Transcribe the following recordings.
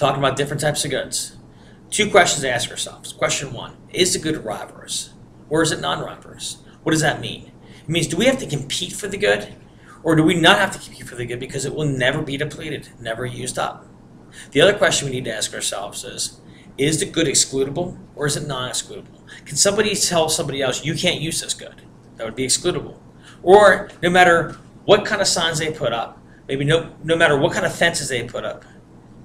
talking about different types of goods. Two questions to ask ourselves. Question one, is the good rivalrous or is it non-rivalrous? What does that mean? It means, do we have to compete for the good, or do we not have to compete for the good because it will never be depleted, never used up? The other question we need to ask ourselves is the good excludable or is it non-excludable? Can somebody tell somebody else, you can't use this good? That would be excludable. Or no matter what kind of signs they put up, maybe no matter what kind of fences they put up,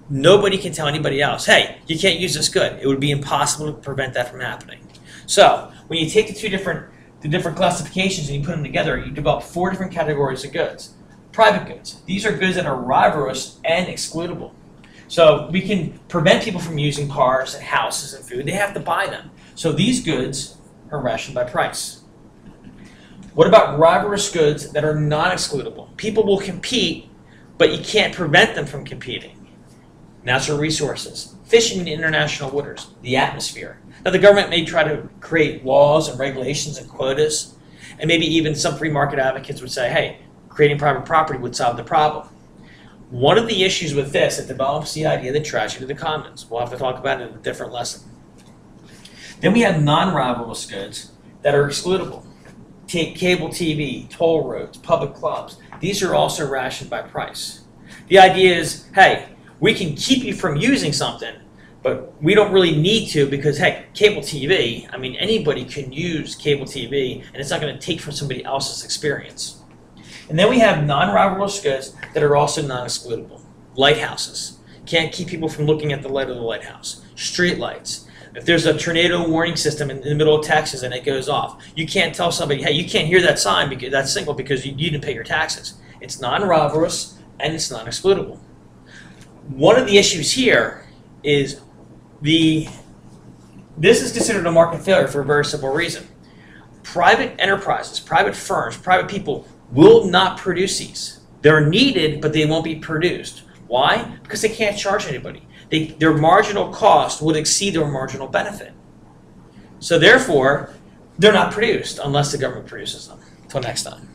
nobody can tell anybody else, hey, you can't use this good. It would be impossible to prevent that from happening. So when you take the different classifications and you put them together, you develop 4 different categories of goods. Private goods. These are goods that are rivalrous and excludable. So we can prevent people from using cars and houses and food. They have to buy them. So these goods are rationed by price. What about rivalrous goods that are non-excludable? People will compete, but you can't prevent them from competing. Natural resources, fishing in international waters, the atmosphere. Now the government may try to create laws and regulations and quotas, and maybe even some free market advocates would say, hey, creating private property would solve the problem. One of the issues with this, it develops the idea of the tragedy of the commons. We'll have to talk about it in a different lesson. Then we have non-rivalrous goods that are excludable. Take cable TV, toll roads, public clubs. These are also rationed by price. The idea is, hey, we can keep you from using something, but we don't really need to because, hey, cable TV, I mean, anybody can use cable TV, and it's not going to take from somebody else's experience. And then we have non-rivalrous goods that are also non-excludable. Lighthouses. Can't keep people from looking at the light of the lighthouse. Street lights. If there's a tornado warning system in the middle of Texas and it goes off, you can't tell somebody, hey, you can't hear that sign, because that signal, because you didn't pay your taxes. It's non-rivalrous and it's non-excludable. One of the issues here is this is considered a market failure for a very simple reason. Private enterprises, private firms, private people will not produce these. They're needed, but they won't be produced. Why? Because they can't charge anybody. Their marginal cost would exceed their marginal benefit. So therefore, they're not produced unless the government produces them. Until next time.